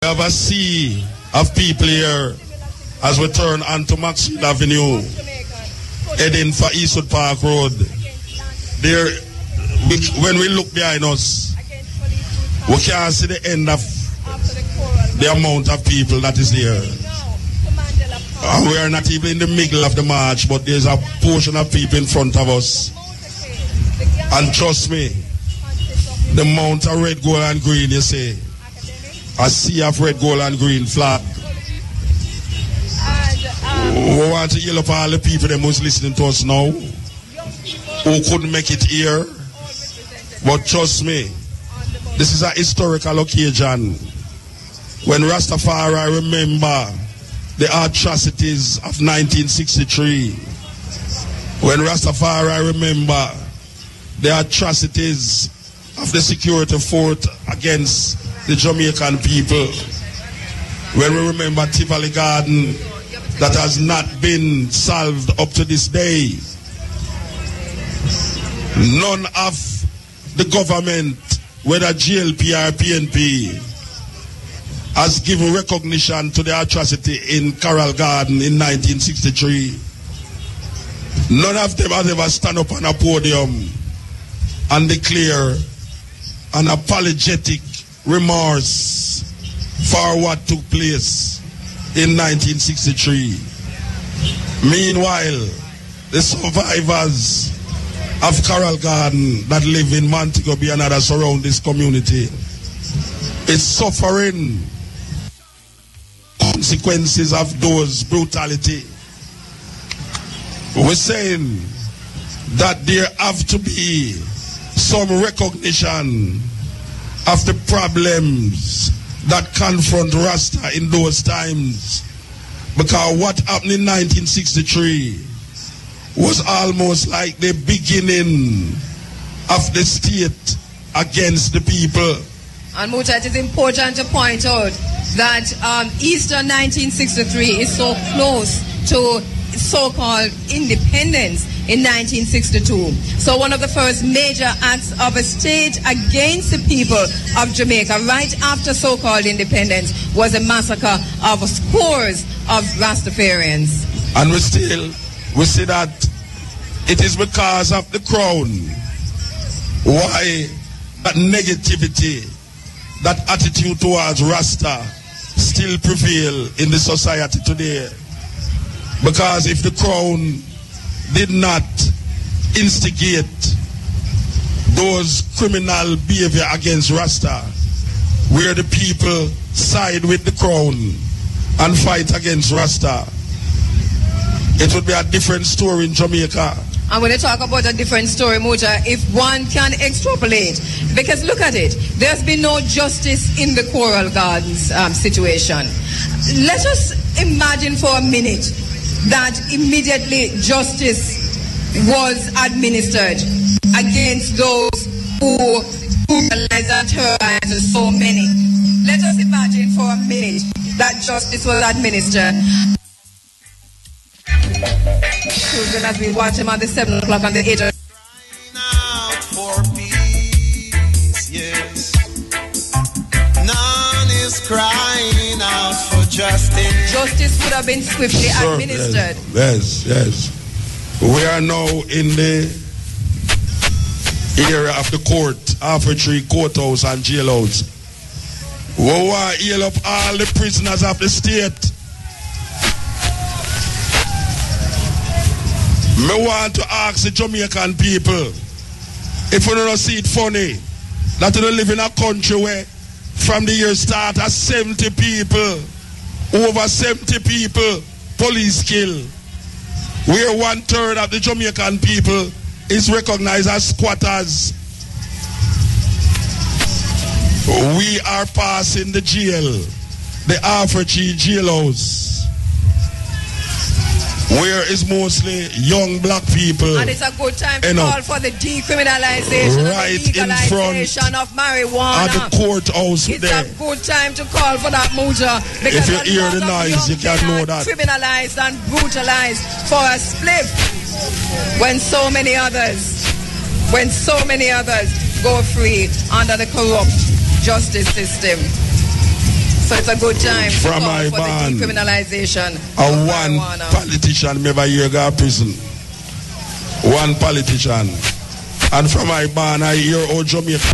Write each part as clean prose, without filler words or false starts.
have a sea of people here as we turn onto Maxfield Avenue, heading for Eastwood Park Road. There, when we look behind us, we can't see the end of the amount of people that is there. We are not even in the middle of the march, but there's a portion of people in front of us. And trust me, the amount of red, gold, and green, you see, a sea of red, gold, and green flag. We want to yell up all the people that was listening to us now, who couldn't make it here. But trust me, this is a historical occasion when Rastafari remember the atrocities of 1963. When Rastafari remember the atrocities of the security fort against the Jamaican people. When we remember Tivoli Garden that has not been solved up to this day. None of the government, whether GLP or PNP, has given recognition to the atrocity in Carroll Garden in 1963. None of them has ever stand up on a podium and declare an apologetic remorse for what took place in 1963. Meanwhile, the survivors of Carroll Garden that live in Montego Bay and others around this community is suffering consequences of those brutality. We're saying that there have to be some recognition of the problems that confront Rasta in those times, because what happened in 1963 was almost like the beginning of the state against the people. And Muta, it is important to point out that Easter 1963 is so close to so-called independence in 1962. So one of the first major acts of a state against the people of Jamaica right after so-called independence was a massacre of scores of Rastafarians. And we see that it is because of the crown why that negativity, that attitude towards Rasta still prevail in the society today. Because if the crown did not instigate those criminal behavior against Rasta, where the people side with the crown and fight against Rasta, it would be a different story in Jamaica. And when you talk about a different story, Muta, if one can extrapolate, because look at it, there's been no justice in the Coral Gardens situation. Let us imagine for a minute that immediately justice was administered against those who brutalized and terrorized so many. Let us imagine for a minute that justice was administered. Children, as we watch him at the 7 o'clock and the 8 o'clock. Out for peace, yes. None is crying out for justice. Justice would have been swiftly administered. Yes. We are now in the area of the court, part3 courthouse and jailhouse. We want to heal up all the prisoners of the state. Me want to ask the Jamaican people, if you don't see it funny, that you don't live in a country where from the year start as 70 people, over 70 people, police kill, where 1/3 of the Jamaican people is recognized as squatters. We are passing the jail, the part3 jailhouse, where is mostly young black people. And it's a good time to call for the decriminalization right and the legalization of marijuana. At the courthouse it's there. a good time to call for that, Muta. If you hear the noise, you can know that. Criminalized and brutalized for a spliff when so many others go free under the corrupt justice system. So it's a good time from my for the band. decriminalization And one politician never hear go to prison. One politician. And from my band, I hear how Jamaica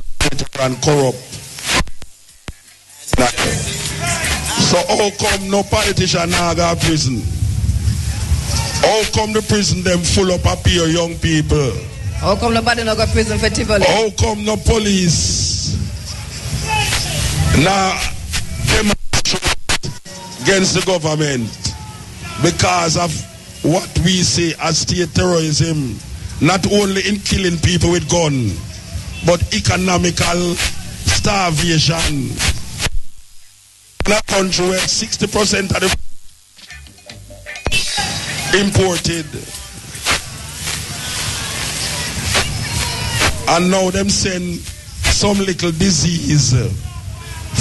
and corrupt. So how come no politician now go to prison? How come the prison them full up of pure young people? How come nobody no go to prison for Tivoli? How come no police now demonstrate against the government because of what we say as state terrorism, not only in killing people with gun, but economical starvation. In a country where 60% of the imported, and now them send some little disease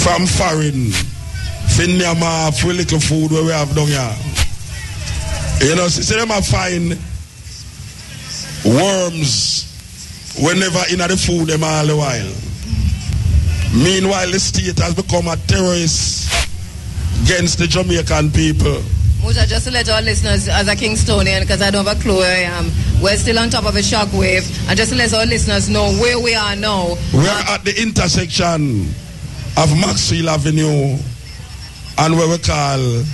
from foreign for Myanmar for little food where we have down here. You know, see them a find worms whenever in the food them all the while. Meanwhile, the state has become a terrorist against the Jamaican people. Muta, just to let our listeners, as a Kingstonian, because I don't have a clue where I am, we're still on top of a shockwave, and just to let our listeners know where we are now. We are at the intersection of Maxwell Avenue and where we call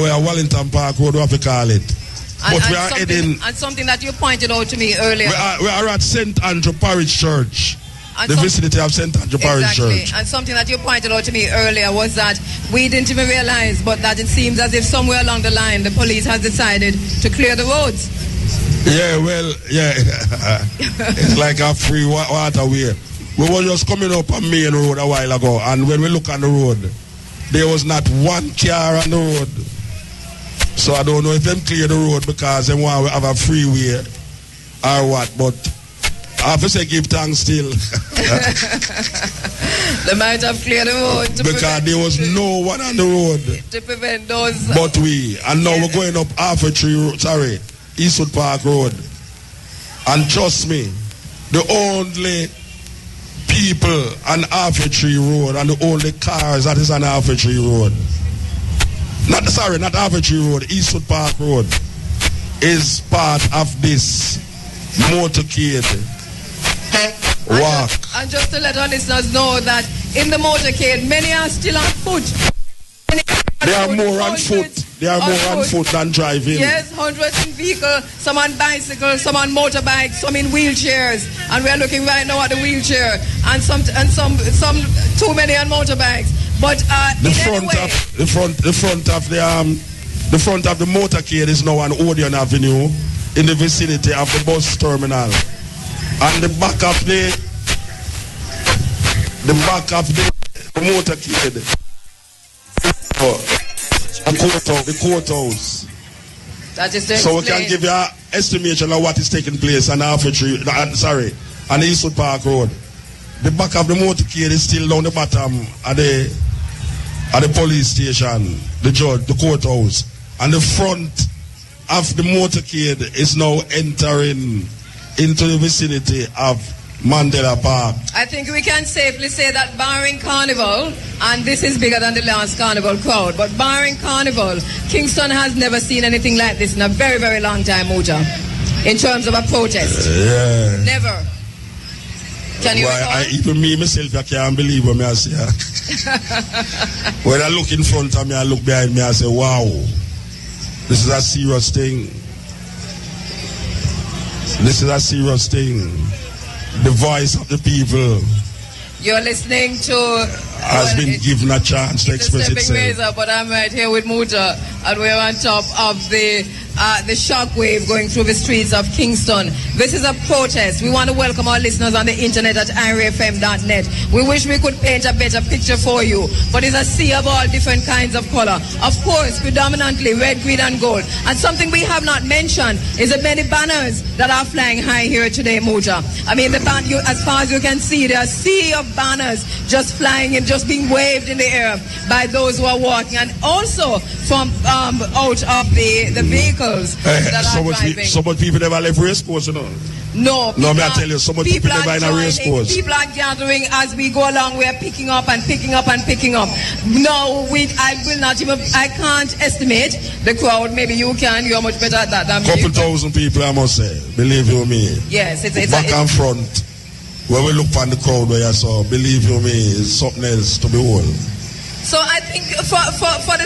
where Wellington Park Road, what we call it. But we are heading. And something that you pointed out to me earlier. We are at St. Andrew Parish Church. The vicinity of St. Andrew Parish Church. And something that you pointed out to me earlier was that we didn't even realize, but that it seems as if somewhere along the line the police has decided to clear the roads. Yeah, well, yeah. It's like a free waterway. We were just coming up a main road a while ago, and when we look on the road, there was not one car on the road. So I don't know if them clear the road because they want to have a freeway or what, but I have to say give thanks still. They might have cleared the road. Because there was no one on the road. To prevent those. But we, and now we're going up Eastwood Park Road. And trust me, the only people on Tree Road and the only cars that is on Tree Road, not Tree Road, Eastwood Park Road, is part of this motorcade walk. And just to let our listeners know that in the motorcade, many are still on foot. They are more on foot. They are more on foot than driving. Yes, hundreds in vehicles, some on bicycles, some on motorbikes, some in wheelchairs. And we are looking right now at the wheelchair, and some too many on motorbikes. But the front of the motorcade is now on Odeon Avenue in the vicinity of the bus terminal. And the back of the motorcade, the courthouse. That is to so we can give you an estimation of what is taking place on on the Eastwood Park Road. The back of the motorcade is still down the bottom at the police station, the judge, the courthouse. And the front of the motorcade is now entering into the vicinity of Mandela Park. I think we can safely say that barring Carnival, and this is bigger than the last Carnival crowd, but barring Carnival, Kingston has never seen anything like this in a very, very long time, Muta, in terms of a protest. Yeah. Never. Can you recall? Even me, myself, I can't believe what I see. When I look in front of me, I look behind me, I say, wow, this is a serious thing. This is a serious thing. The voice of the people. You're listening to... has been given a chance to express itself. Steppin Razor, but I'm right here with Muta, and we're on top of the shockwave going through the streets of Kingston. This is a protest. We want to welcome our listeners on the internet at irafm.net. We wish we could paint a better picture for you, but it's a sea of all different kinds of color. Of course, predominantly red, green, and gold. And something we have not mentioned is the many banners that are flying high here today, Muta. I mean, as far as you can see, there are a sea of banners just flying and just being waved in the air by those who are walking, and also from out of the vehicles that are driving. So much people never left race course, you know. No, may I tell you, some people never in a race course. People are gathering as we go along. We are picking up and picking up and picking up. No, I will not even, I can't estimate the crowd. Maybe you can. You're much better at that than me. Couple thousand people, I must say. Believe you me. Yes, it's back and front. When we look on the crowd where you saw, believe you me, it's something else to behold. So I think for the